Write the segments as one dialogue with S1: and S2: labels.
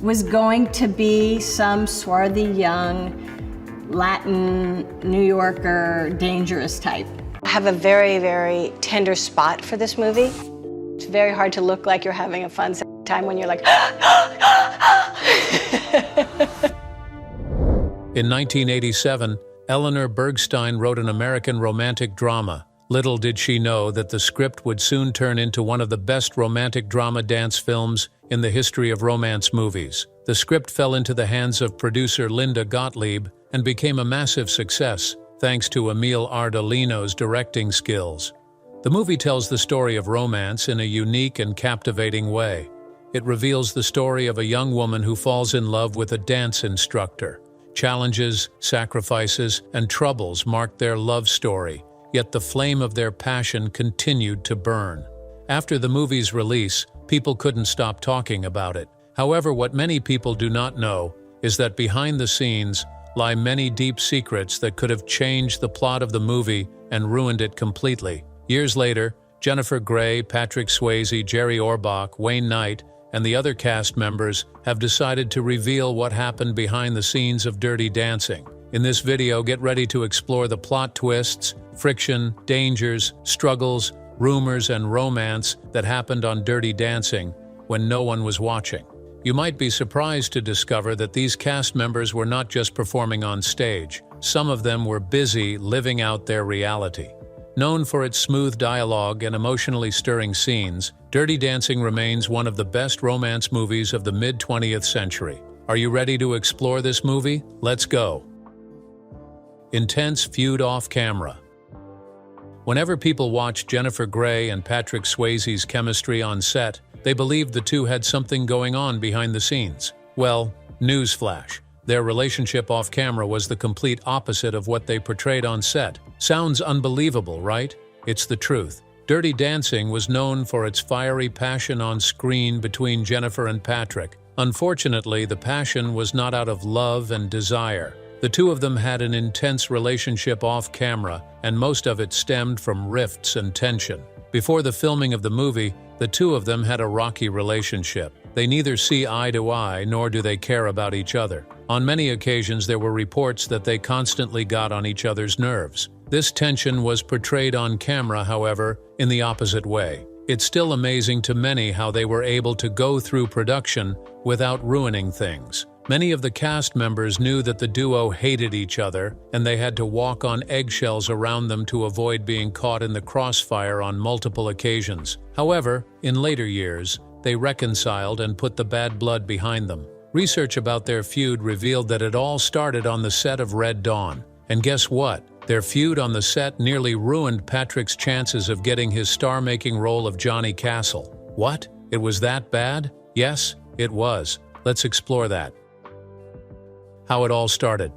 S1: was going to be some swarthy young Latin New Yorker dangerous type.
S2: I have a very, very tender spot for this movie. It's very hard to look like you're having a fun time when you're like,
S3: In 1987, Eleanor Bergstein wrote an American romantic drama. Little did she know that the script would soon turn into one of the best romantic drama dance films in the history of romance movies. The script fell into the hands of producer Linda Gottlieb and became a massive success, thanks to Emile Ardolino's directing skills. The movie tells the story of romance in a unique and captivating way. It reveals the story of a young woman who falls in love with a dance instructor. Challenges, sacrifices, and troubles marked their love story, yet the flame of their passion continued to burn. After the movie's release, people couldn't stop talking about it. However, what many people do not know is that behind the scenes lie many deep secrets that could have changed the plot of the movie and ruined it completely. Years later, Jennifer Grey, Patrick Swayze, Jerry Orbach, Wayne Knight, and the other cast members have decided to reveal what happened behind the scenes of Dirty Dancing. In this video, get ready to explore the plot twists, friction, dangers, struggles, rumors, and romance that happened on Dirty Dancing when no one was watching. You might be surprised to discover that these cast members were not just performing on stage. Some of them were busy living out their reality. Known for its smooth dialogue and emotionally stirring scenes, Dirty Dancing remains one of the best romance movies of the mid-20th century. Are you ready to explore this movie? Let's go! Intense feud off camera. Whenever people watched Jennifer Grey and Patrick Swayze's chemistry on set, they believed the two had something going on behind the scenes. Well, newsflash. Their relationship off camera was the complete opposite of what they portrayed on set. Sounds unbelievable, right? It's the truth. Dirty Dancing was known for its fiery passion on screen between Jennifer and Patrick. Unfortunately, the passion was not out of love and desire. The two of them had an intense relationship off camera, and most of it stemmed from rifts and tension. Before the filming of the movie, the two of them had a rocky relationship. They neither see eye to eye nor do they care about each other. On many occasions, there were reports that they constantly got on each other's nerves. This tension was portrayed on camera, however, in the opposite way. It's still amazing to many how they were able to go through production without ruining things. Many of the cast members knew that the duo hated each other, and they had to walk on eggshells around them to avoid being caught in the crossfire on multiple occasions. However, in later years, they reconciled and put the bad blood behind them. Research about their feud revealed that it all started on the set of Red Dawn. And guess what? Their feud on the set nearly ruined Patrick's chances of getting his star-making role of Johnny Castle. What? It was that bad? Yes, it was. Let's explore that. How it all started.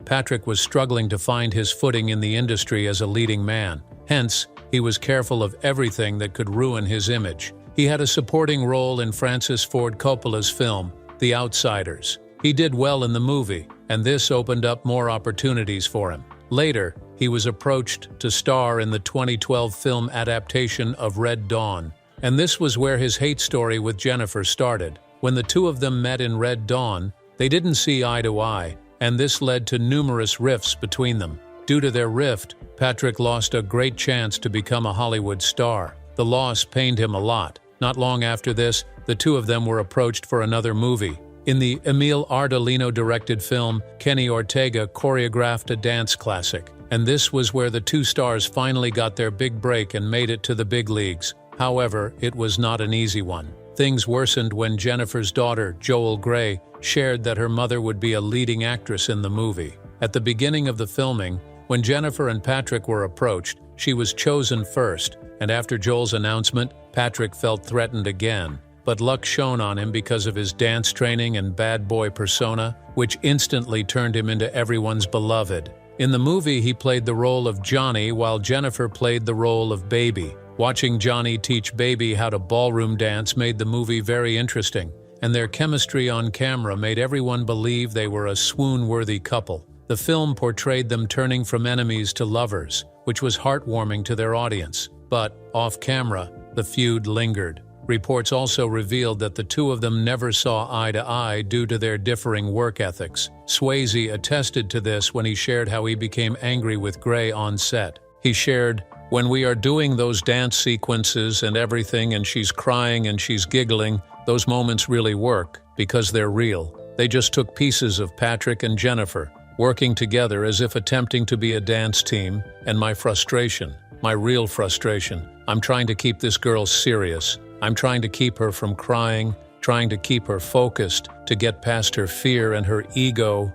S3: Patrick was struggling to find his footing in the industry as a leading man. Hence, he was careful of everything that could ruin his image. He had a supporting role in Francis Ford Coppola's film, The Outsiders. He did well in the movie, and this opened up more opportunities for him. Later, he was approached to star in the 2012 film adaptation of Red Dawn, and this was where his hate story with Jennifer started. When the two of them met in Red Dawn, they didn't see eye to eye, and this led to numerous rifts between them. Due to their rift, Patrick lost a great chance to become a Hollywood star. The loss pained him a lot. Not long after this, the two of them were approached for another movie. In the Emile Ardolino-directed film, Kenny Ortega choreographed a dance classic, and this was where the two stars finally got their big break and made it to the big leagues. However, it was not an easy one. Things worsened when Jennifer's daughter, Joel Grey, shared that her mother would be a leading actress in the movie. At the beginning of the filming, when Jennifer and Patrick were approached, she was chosen first, and after Joel's announcement, Patrick felt threatened again. But luck shone on him because of his dance training and bad boy persona, which instantly turned him into everyone's beloved. In the movie, he played the role of Johnny, while Jennifer played the role of Baby. Watching Johnny teach Baby how to ballroom dance made the movie very interesting, and their chemistry on camera made everyone believe they were a swoon-worthy couple. The film portrayed them turning from enemies to lovers, which was heartwarming to their audience. But, off camera, the feud lingered. Reports also revealed that the two of them never saw eye to eye due to their differing work ethics. Swayze attested to this when he shared how he became angry with Grey on set. He shared, "When we are doing those dance sequences and everything and she's crying and she's giggling, those moments really work because they're real. They just took pieces of Patrick and Jennifer, working together as if attempting to be a dance team, and my frustration, my real frustration. I'm trying to keep this girl serious. I'm trying to keep her from crying, trying to keep her focused, to get past her fear and her ego."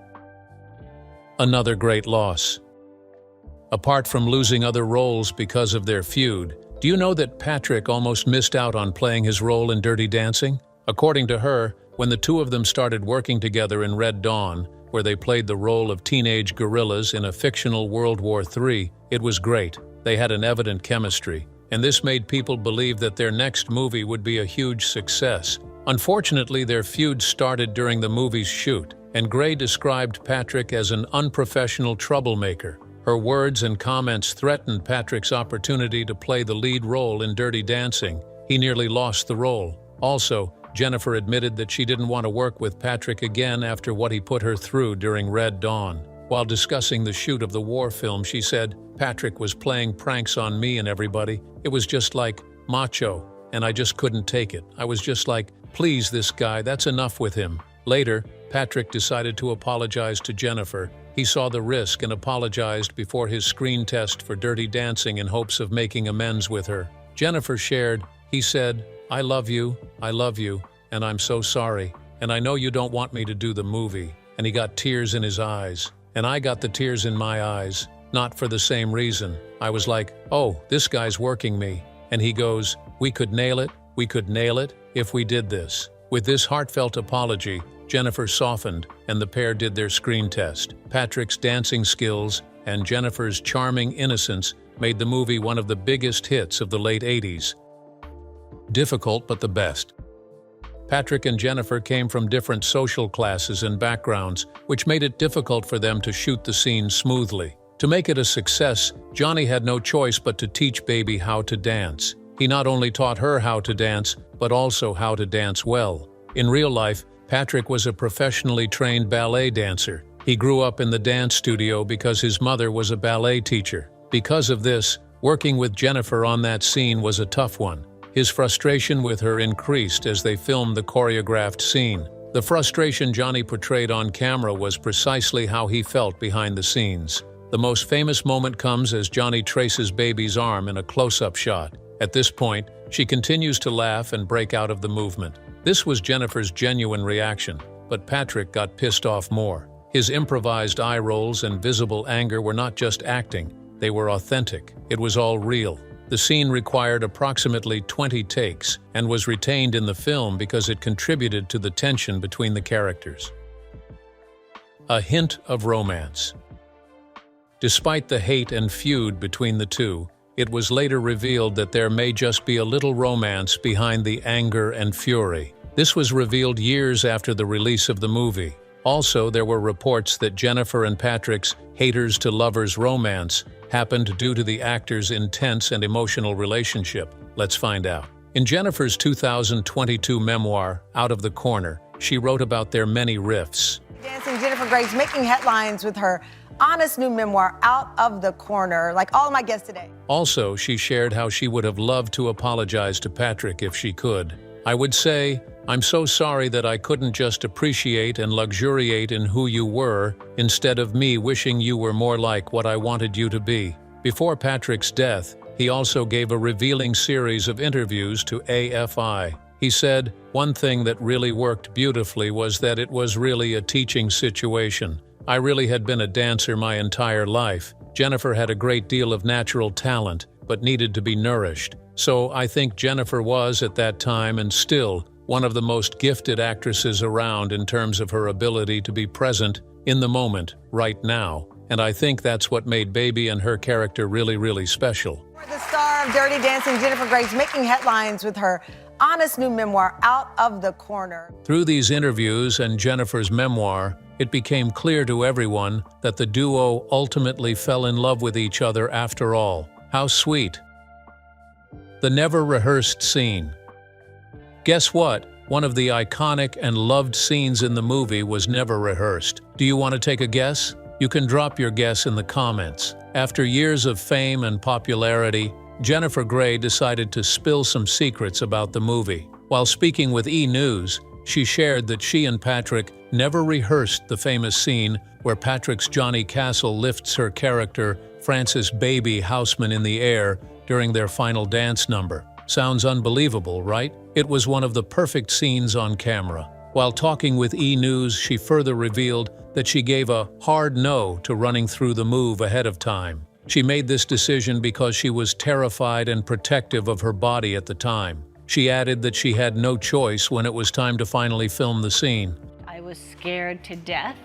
S3: Another great loss. Apart from losing other roles because of their feud, do you know that Patrick almost missed out on playing his role in Dirty Dancing? According to her, when the two of them started working together in Red Dawn, where they played the role of teenage guerrillas in a fictional World War III, it was great. They had an evident chemistry, and this made people believe that their next movie would be a huge success. Unfortunately, their feud started during the movie's shoot, and Grey described Patrick as an unprofessional troublemaker. Her words and comments threatened Patrick's opportunity to play the lead role in Dirty Dancing. He nearly lost the role. Also, Jennifer admitted that she didn't want to work with Patrick again after what he put her through during Red Dawn. While discussing the shoot of the war film, she said, "Patrick was playing pranks on me and everybody. It was just like macho, and I just couldn't take it. I was just like, please, this guy, that's enough with him." Later, Patrick decided to apologize to Jennifer. He saw the risk and apologized before his screen test for Dirty Dancing in hopes of making amends with her. Jennifer shared, "He said, I love you, and I'm so sorry, and I know you don't want me to do the movie." And he got tears in his eyes. And I got the tears in my eyes, not for the same reason. I was like, oh, this guy's working me. And he goes, we could nail it if we did this. With this heartfelt apology, Jennifer softened, and the pair did their screen test. Patrick's dancing skills and Jennifer's charming innocence made the movie one of the biggest hits of the late 80s. Difficult but the best. Patrick and Jennifer came from different social classes and backgrounds, which made it difficult for them to shoot the scene smoothly. To make it a success, Johnny had no choice but to teach Baby how to dance. He not only taught her how to dance, but also how to dance well. In real life, Patrick was a professionally trained ballet dancer. He grew up in the dance studio because his mother was a ballet teacher. Because of this, working with Jennifer on that scene was a tough one. His frustration with her increased as they filmed the choreographed scene. The frustration Johnny portrayed on camera was precisely how he felt behind the scenes. The most famous moment comes as Johnny traces Baby's arm in a close-up shot. At this point, she continues to laugh and break out of the movement. This was Jennifer's genuine reaction, but Patrick got pissed off more. His improvised eye rolls and visible anger were not just acting, they were authentic. It was all real. The scene required approximately 20 takes and was retained in the film because it contributed to the tension between the characters. A hint of romance. Despite the hate and feud between the two, it was later revealed that there may just be a little romance behind the anger and fury. This was revealed years after the release of the movie. Also, there were reports that Jennifer and Patrick's haters-to-lovers romance happened due to the actors' intense and emotional relationship. Let's find out. In Jennifer's 2022 memoir, Out of the Corner, she wrote about their many rifts.
S4: Dancing Jennifer Grey's making headlines with her honest new memoir, Out of the Corner, like all of my guests today.
S3: Also, she shared how she would have loved to apologize to Patrick if she could. "I would say, I'm so sorry that I couldn't just appreciate and luxuriate in who you were, instead of me wishing you were more like what I wanted you to be." Before Patrick's death, he also gave a revealing series of interviews to AFI. He said, "One thing that really worked beautifully was that it was really a teaching situation. I really had been a dancer my entire life. Jennifer had a great deal of natural talent, but needed to be nourished. So I think Jennifer was, at that time and still, one of the most gifted actresses around in terms of her ability to be present in the moment, right now. And I think that's what made Baby and her character really, really special."
S4: The star of Dirty Dancing, Jennifer Grey's making headlines with her honest new memoir, Out of the Corner.
S3: Through these interviews and Jennifer's memoir, it became clear to everyone that the duo ultimately fell in love with each other after all. How sweet. The never-rehearsed scene. Guess what? One of the iconic and loved scenes in the movie was never rehearsed. Do you want to take a guess? You can drop your guess in the comments. After years of fame and popularity, Jennifer Grey decided to spill some secrets about the movie. While speaking with E! News, she shared that she and Patrick never rehearsed the famous scene where Patrick's Johnny Castle lifts her character, Frances Baby Houseman, in the air during their final dance number. Sounds unbelievable, right? It was one of the perfect scenes on camera. While talking with E! News, she further revealed that she gave a hard no to running through the move ahead of time. She made this decision because she was terrified and protective of her body at the time. She added that she had no choice when it was time to finally film the scene.
S2: I was scared to death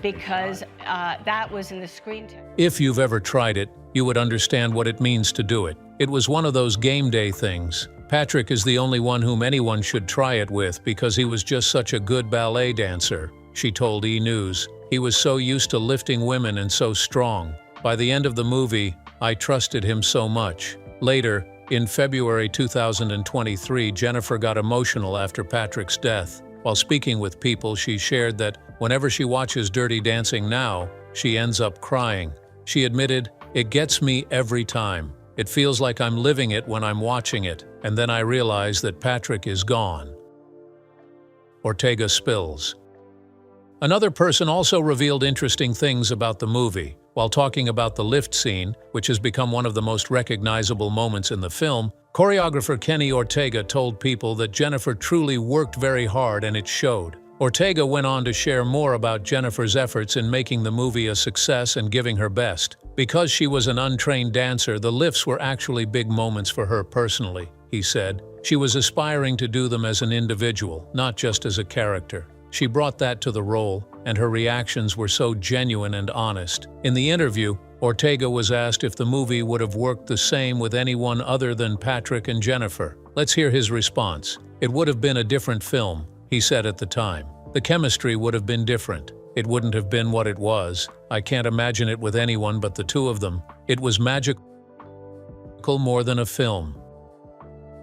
S2: because that was in the screen test.
S3: If you've ever tried it, you would understand what it means to do it. It was one of those game day things. Patrick is the only one whom anyone should try it with because he was just such a good ballet dancer, she told E! News. He was so used to lifting women and so strong. By the end of the movie, I trusted him so much. Later, in February 2023, Jennifer got emotional after Patrick's death. While speaking with People, she shared that whenever she watches Dirty Dancing now, she ends up crying. She admitted, "It gets me every time. It feels like I'm living it when I'm watching it, and then I realize that Patrick is gone." Ortega spills. Another person also revealed interesting things about the movie. While talking about the lift scene, which has become one of the most recognizable moments in the film, choreographer Kenny Ortega told People that Jennifer truly worked very hard and it showed. Ortega went on to share more about Jennifer's efforts in making the movie a success and giving her best. Because she was an untrained dancer, the lifts were actually big moments for her personally, he said. She was aspiring to do them as an individual, not just as a character. She brought that to the role, and her reactions were so genuine and honest. In the interview, Ortega was asked if the movie would have worked the same with anyone other than Patrick and Jennifer. Let's hear his response. "It would have been a different film," he said at the time. "The chemistry would have been different. It wouldn't have been what it was. I can't imagine it with anyone but the two of them. It was magical more than a film."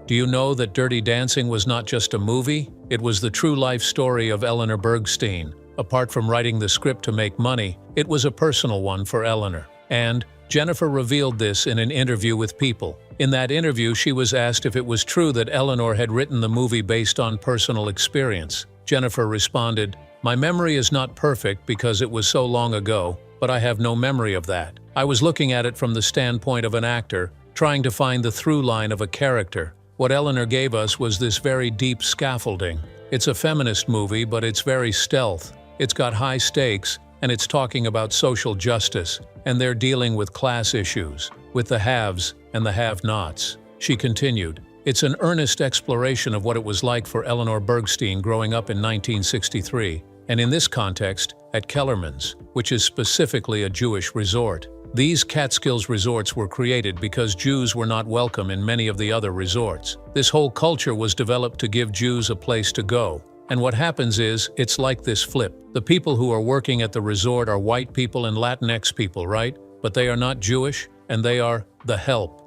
S3: Do you know that Dirty Dancing was not just a movie? It was the true life story of Eleanor Bergstein. Apart from writing the script to make money, it was a personal one for Eleanor. And Jennifer revealed this in an interview with People. In that interview, she was asked if it was true that Eleanor had written the movie based on personal experience. Jennifer responded, "My memory is not perfect because it was so long ago, but I have no memory of that. I was looking at it from the standpoint of an actor, trying to find the through line of a character. What Eleanor gave us was this very deep scaffolding. It's a feminist movie, but it's very stealth. It's got high stakes, and it's talking about social justice, and they're dealing with class issues, with the haves and the have-nots." She continued, "It's an earnest exploration of what it was like for Eleanor Bergstein growing up in 1963, and in this context, at Kellerman's, which is specifically a Jewish resort. These Catskills resorts were created because Jews were not welcome in many of the other resorts. This whole culture was developed to give Jews a place to go. And what happens is, it's like this flip. The people who are working at the resort are white people and Latinx people, right? But they are not Jewish, and they are the help."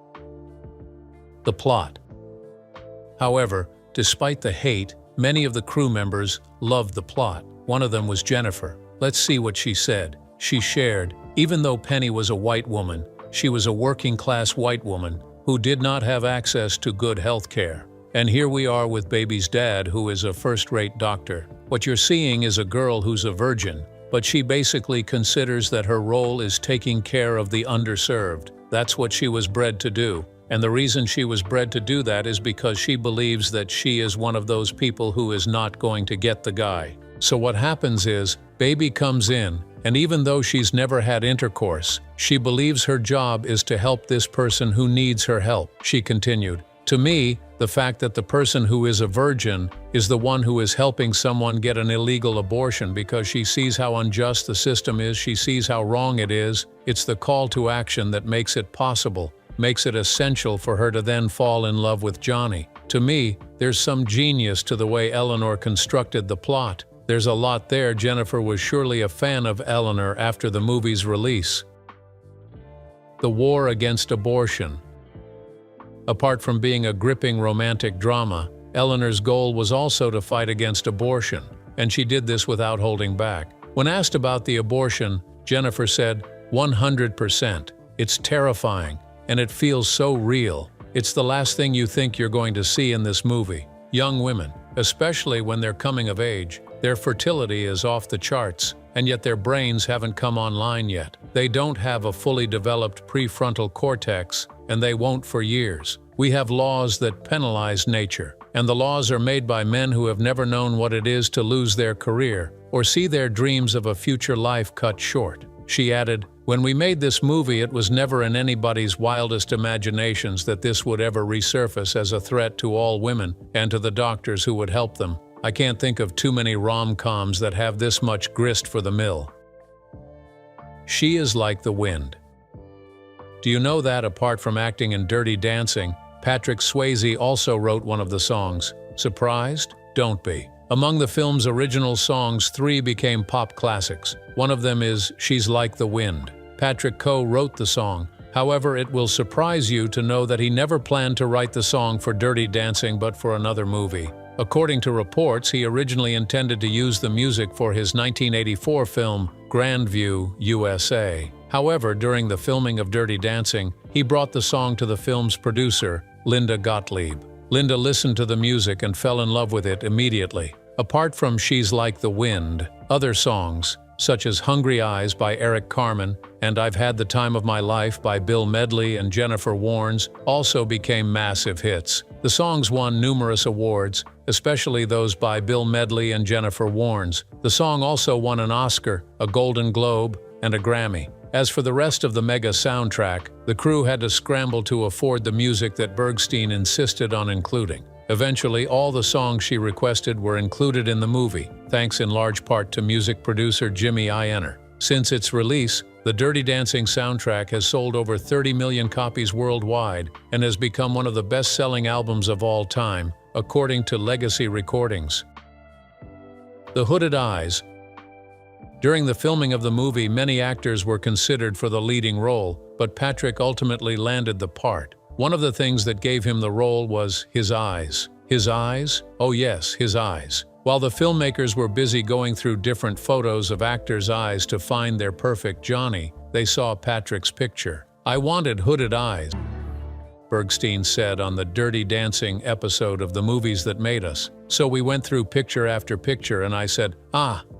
S3: The plot. However, despite the hate, many of the crew members loved the plot. One of them was Jennifer. Let's see what she said. She shared, "Even though Penny was a white woman, she was a working-class white woman who did not have access to good health care. And here we are with Baby's dad, who is a first-rate doctor. What you're seeing is a girl who's a virgin, but she basically considers that her role is taking care of the underserved. That's what she was bred to do. And the reason she was bred to do that is because she believes that she is one of those people who is not going to get the guy. So what happens is, Baby comes in, and even though she's never had intercourse, she believes her job is to help this person who needs her help." She continued, "To me, the fact that the person who is a virgin is the one who is helping someone get an illegal abortion because she sees how unjust the system is, she sees how wrong it is, it's the call to action that makes it possible, makes it essential for her to then fall in love with Johnny. To me, there's some genius to the way Eleanor constructed the plot. There's a lot there. Jennifer was surely a fan of Eleanor after the movie's release." The war against abortion. Apart from being a gripping romantic drama, Eleanor's goal was also to fight against abortion, and she did this without holding back. When asked about the abortion, Jennifer said, 100%. It's terrifying, and it feels so real. It's the last thing you think you're going to see in this movie. Young women, especially when they're coming of age, their fertility is off the charts, and yet their brains haven't come online yet. They don't have a fully developed prefrontal cortex, and they won't for years. We have laws that penalize nature, and the laws are made by men who have never known what it is to lose their career or see their dreams of a future life cut short. She added, "When we made this movie, it was never in anybody's wildest imaginations that this would ever resurface as a threat to all women and to the doctors who would help them. I can't think of too many rom-coms that have this much grist for the mill." She is like the wind. Do you know that, apart from acting in Dirty Dancing, Patrick Swayze also wrote one of the songs? Surprised? Don't be. Among the film's original songs, 3 became pop classics. One of them is She's Like the Wind. Patrick co-wrote the song. However, it will surprise you to know that he never planned to write the song for Dirty Dancing but for another movie. According to reports, he originally intended to use the music for his 1984 film, Grandview, USA. However, during the filming of Dirty Dancing, he brought the song to the film's producer, Linda Gottlieb. Linda listened to the music and fell in love with it immediately. Apart from She's Like the Wind, other songs, such as Hungry Eyes by Eric Carmen and I've Had the Time of My Life by Bill Medley and Jennifer Warnes, also became massive hits. The songs won numerous awards, especially those by Bill Medley and Jennifer Warnes. The song also won an Oscar, a Golden Globe, and a Grammy. As for the rest of the mega soundtrack, the crew had to scramble to afford the music that Bergstein insisted on including. Eventually, all the songs she requested were included in the movie, thanks in large part to music producer Jimmy Ienner. Since its release, the Dirty Dancing soundtrack has sold over 30 million copies worldwide and has become one of the best-selling albums of all time, according to Legacy Recordings. The Hooded Eyes. During the filming of the movie, many actors were considered for the leading role, but Patrick ultimately landed the part. One of the things that gave him the role was his eyes. His eyes? Oh yes, his eyes. While the filmmakers were busy going through different photos of actors' eyes to find their perfect Johnny, they saw Patrick's picture. "I wanted hooded eyes," Bergstein said on the Dirty Dancing episode of The Movies That Made Us. "So we went through picture after picture and I said,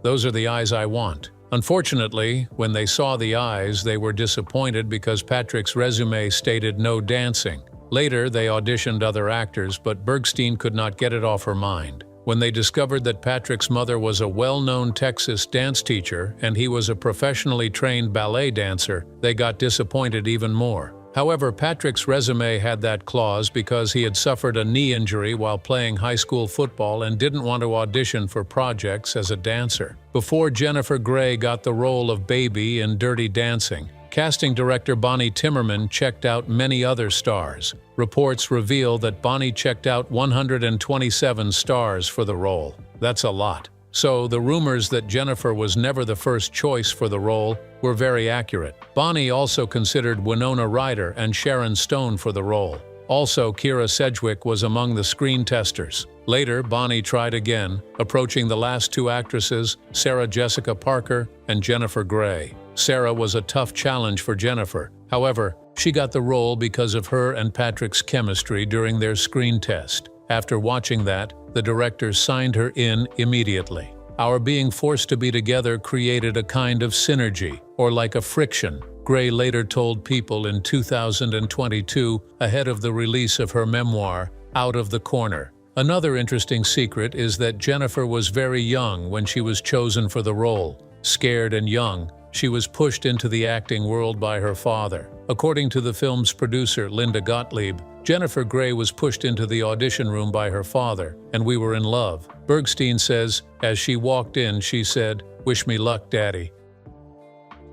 S3: those are the eyes I want." Unfortunately, when they saw the eyes, they were disappointed because Patrick's resume stated no dancing. Later, they auditioned other actors, but Bergstein could not get it off her mind. When they discovered that Patrick's mother was a well-known Texas dance teacher and he was a professionally trained ballet dancer, they got disappointed even more. However, Patrick's resume had that clause because he had suffered a knee injury while playing high school football and didn't want to audition for projects as a dancer. Before Jennifer Grey got the role of Baby in Dirty Dancing, casting director Bonnie Timmerman checked out many other stars. Reports reveal that Bonnie checked out 127 stars for the role. That's a lot. So, the rumors that Jennifer was never the first choice for the role were very accurate. Bonnie also considered Winona Ryder and Sharon Stone for the role. Also, Kira Sedgwick was among the screen testers. Later, Bonnie tried again, approaching the last 2 actresses, Sarah Jessica Parker and Jennifer Grey. Sarah was a tough challenge for Jennifer. However, she got the role because of her and Patrick's chemistry during their screen test. After watching that, the director signed her in immediately. "Our being forced to be together created a kind of synergy, or like a friction," Grey later told People in 2022 ahead of the release of her memoir, Out of the Corner. Another interesting secret is that Jennifer was very young when she was chosen for the role. Scared and young, she was pushed into the acting world by her father. According to the film's producer, Linda Gottlieb, Jennifer Grey was pushed into the audition room by her father, and we were in love. Bergstein says, as she walked in, she said, "Wish me luck, Daddy."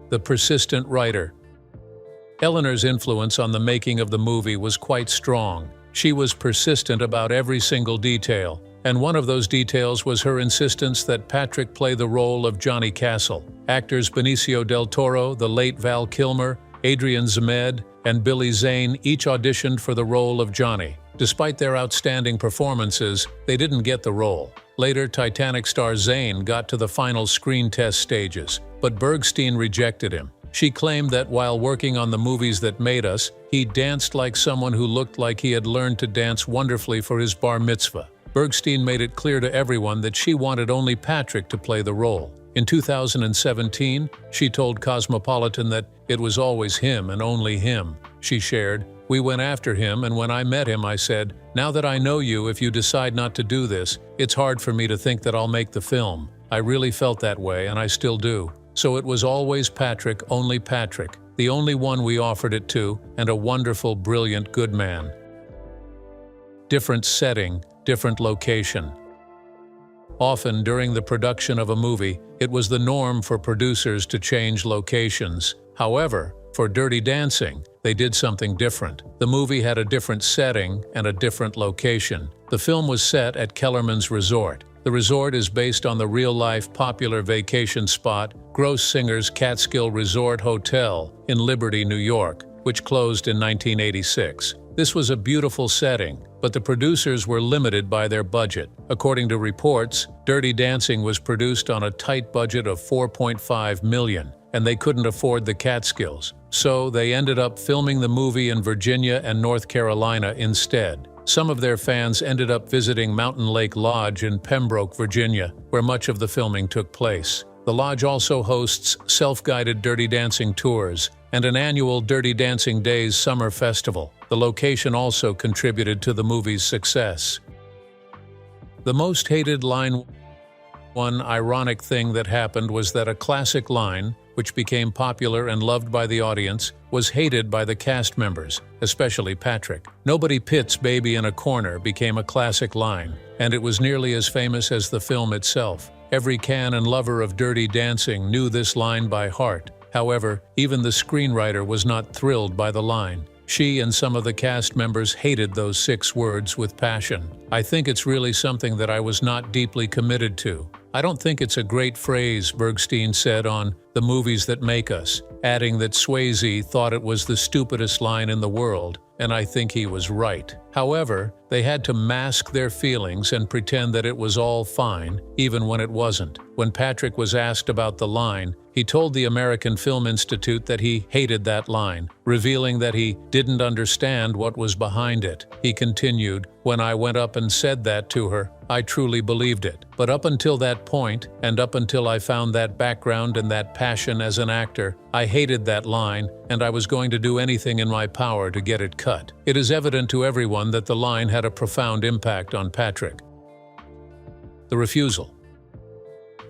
S3: The persistent writer. Eleanor's influence on the making of the movie was quite strong. She was persistent about every single detail, and one of those details was her insistence that Patrick play the role of Johnny Castle. Actors Benicio del Toro, the late Val Kilmer, Adrian Zmed, and Billy Zane each auditioned for the role of Johnny. Despite their outstanding performances, they didn't get the role. Later, Titanic star Zayn got to the final screen test stages, but Bergstein rejected him. She claimed that while working on the movies that made us, he danced like someone who looked like he had learned to dance wonderfully for his bar mitzvah. Bergstein made it clear to everyone that she wanted only Patrick to play the role. In 2017, she told Cosmopolitan that it was always him and only him. She shared, "We went after him, and when I met him I said, 'Now that I know you, if you decide not to do this, it's hard for me to think that I'll make the film.' I really felt that way, and I still do. So it was always Patrick, only Patrick, the only one we offered it to, and a wonderful, brilliant, good man." Different setting, different location. Often during the production of a movie, it was the norm for producers to change locations. However, for Dirty Dancing, they did something different. The movie had a different setting and a different location. The film was set at Kellerman's Resort. The resort is based on the real-life popular vacation spot Gross Singer's Catskill Resort Hotel in Liberty, New York, which closed in 1986. This was a beautiful setting, but the producers were limited by their budget. According to reports, Dirty Dancing was produced on a tight budget of $4.5 million, and they couldn't afford the Catskills. So they ended up filming the movie in Virginia and North Carolina instead. Some of their fans ended up visiting Mountain Lake Lodge in Pembroke, Virginia, where much of the filming took place. The lodge also hosts self-guided Dirty Dancing tours and an annual Dirty Dancing Days summer festival. The location also contributed to the movie's success. The most hated line. One ironic thing that happened was that a classic line, which became popular and loved by the audience, was hated by the cast members, especially Patrick. "Nobody pits baby in a corner" became a classic line, and it was nearly as famous as the film itself. Every fan and lover of Dirty Dancing knew this line by heart. However, even the screenwriter was not thrilled by the line. She and some of the cast members hated those 6 words with passion. "I think it's really something that I was not deeply committed to. I don't think it's a great phrase," Bergstein said on The Movies That Make Us, adding that Swayze thought it was the stupidest line in the world, and I think he was right. However, they had to mask their feelings and pretend that it was all fine, even when it wasn't. When Patrick was asked about the line, he told the American Film Institute that he hated that line, revealing that he didn't understand what was behind it. He continued, "When I went up and said that to her, I truly believed it. But up until that point, and up until I found that background and that passion as an actor, I hated that line, and I was going to do anything in my power to get it cut." It is evident to everyone that the line had a profound impact on Patrick. The refusal.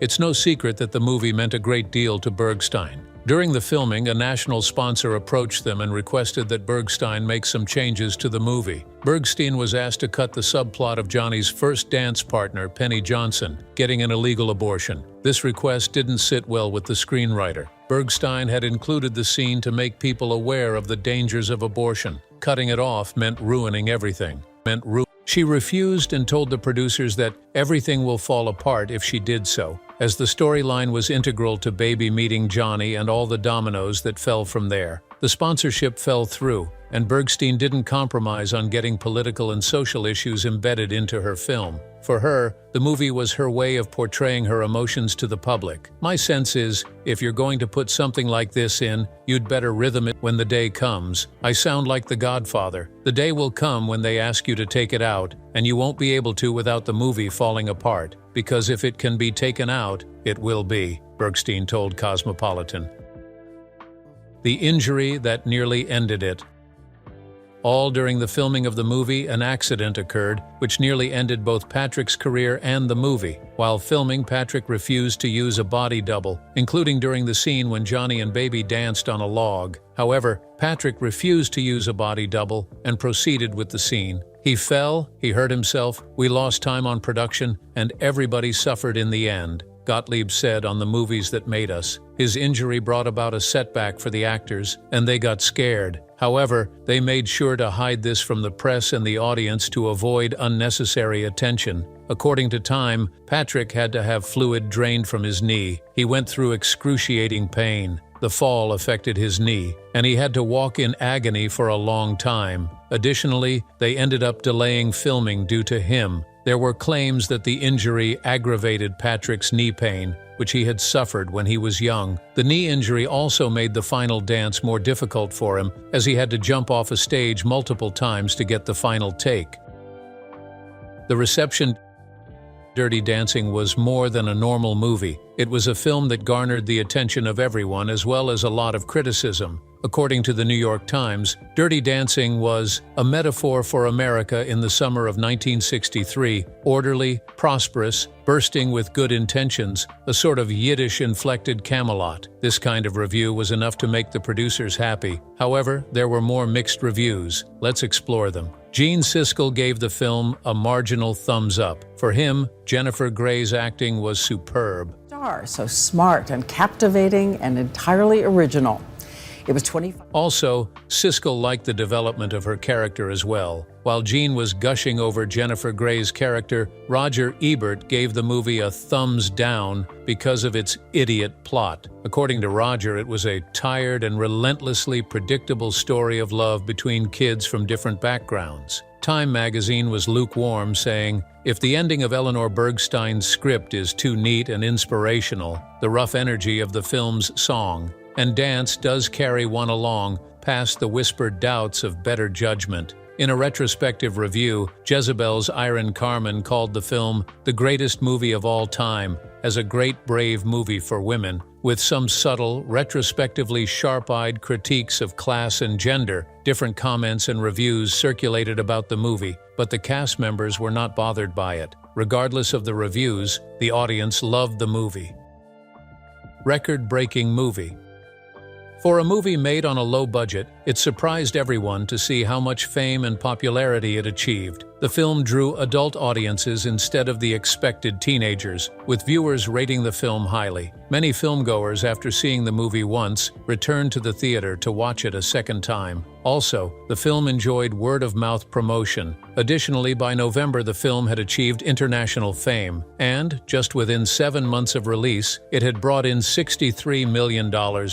S3: It's no secret that the movie meant a great deal to Bergstein. During the filming, a national sponsor approached them and requested that Bergstein make some changes to the movie. Bergstein was asked to cut the subplot of Johnny's first dance partner, Penny Johnson, getting an illegal abortion. This request didn't sit well with the screenwriter. Bergstein had included the scene to make people aware of the dangers of abortion. Cutting it off meant ruining everything. She refused and told the producers that everything will fall apart if she did so, as the storyline was integral to Baby meeting Johnny and all the dominoes that fell from there. The sponsorship fell through, and Bergstein didn't compromise on getting political and social issues embedded into her film. For her, the movie was her way of portraying her emotions to the public. My sense is, if you're going to put something like this in, you'd better rhythm it when the day comes. I sound like the Godfather. The day will come when they ask you to take it out, and you won't be able to without the movie falling apart, because if it can be taken out, it will be, Bergstein told Cosmopolitan. The injury that nearly ended it. All during the filming of the movie, an accident occurred, which nearly ended both Patrick's career and the movie. While filming, Patrick refused to use a body double, including during the scene when Johnny and Baby danced on a log. However, Patrick refused to use a body double and proceeded with the scene. He fell, he hurt himself, we lost time on production, and everybody suffered in the end, Gottlieb said on The Movies That Made Us. His injury brought about a setback for the actors, and they got scared. However, they made sure to hide this from the press and the audience to avoid unnecessary attention. According to Time, Patrick had to have fluid drained from his knee. He went through excruciating pain. The fall affected his knee, and he had to walk in agony for a long time. Additionally, they ended up delaying filming due to him. There were claims that the injury aggravated Patrick's knee pain, which he had suffered when he was young. The knee injury also made the final dance more difficult for him, as he had to jump off a stage multiple times to get the final take. The reception Dirty Dancing was more than a normal movie. It was a film that garnered the attention of everyone as well as a lot of criticism. According to the New York Times, Dirty Dancing was a metaphor for America in the summer of 1963, orderly, prosperous, bursting with good intentions, a sort of Yiddish-inflected Camelot. This kind of review was enough to make the producers happy. However, there were more mixed reviews. Let's explore them. Gene Siskel gave the film a marginal thumbs up. For him, Jennifer Grey's acting was superb.
S5: So smart and captivating and entirely original. It was 25.
S3: Also, Siskel liked the development of her character as well. While Gene was gushing over Jennifer Grey's character, Roger Ebert gave the movie a thumbs down because of its idiot plot. According to Roger, it was a tired and relentlessly predictable story of love between kids from different backgrounds. Time magazine was lukewarm, saying, "If the ending of Eleanor Bergstein's script is too neat and inspirational, the rough energy of the film's song and dance does carry one along past the whispered doubts of better judgment." In a retrospective review, Jezebel's Iron Carmen called the film the greatest movie of all time, as a great brave movie for women, with some subtle, retrospectively sharp-eyed critiques of class and gender. Different comments and reviews circulated about the movie, but the cast members were not bothered by it. Regardless of the reviews, the audience loved the movie. Record-breaking movie. For a movie made on a low budget, it surprised everyone to see how much fame and popularity it achieved. The film drew adult audiences instead of the expected teenagers, with viewers rating the film highly. Many filmgoers, after seeing the movie once, returned to the theater to watch it a second time. Also, the film enjoyed word-of-mouth promotion. Additionally, by November, the film had achieved international fame, and, just within 7 months of release, it had brought in $63 million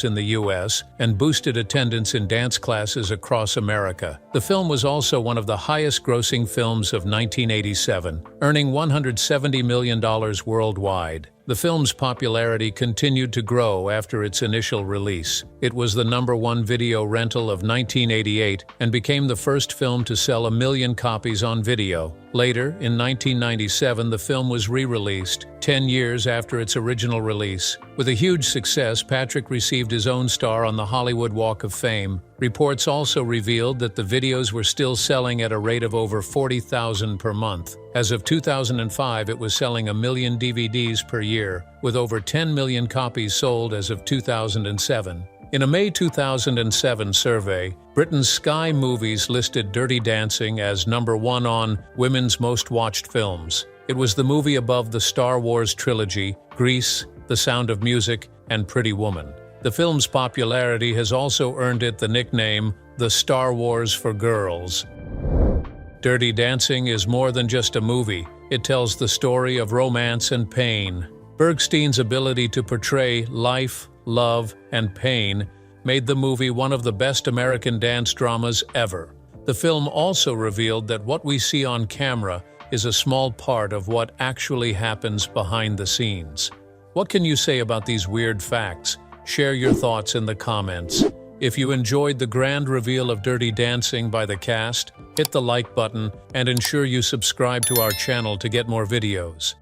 S3: in the US and boosted attendance in dance classes across America. The film was also one of the highest-grossing films of 1987, earning $170 million worldwide. The film's popularity continued to grow after its initial release. It was the #1 video rental of 1988 and became the first film to sell 1 million copies on video. Later, in 1997, the film was re-released, 10 years after its original release. With a huge success, Patrick received his own star on the Hollywood Walk of Fame. Reports also revealed that the videos were still selling at a rate of over 40,000 per month. As of 2005, it was selling 1 million DVDs per year, with over 10 million copies sold as of 2007. In a May 2007 survey, Britain's Sky Movies listed Dirty Dancing as #1 on Women's Most Watched Films. It was the movie above the Star Wars trilogy, Grease, The Sound of Music, and Pretty Woman. The film's popularity has also earned it the nickname, the Star Wars for Girls. Dirty Dancing is more than just a movie. It tells the story of romance and pain. Bergstein's ability to portray life, love, and pain made the movie one of the best American dance dramas ever. The film also revealed that what we see on camera is a small part of what actually happens behind the scenes. What can you say about these weird facts? Share your thoughts in the comments. If you enjoyed the grand reveal of Dirty Dancing by the cast, hit the like button and ensure you subscribe to our channel to get more videos.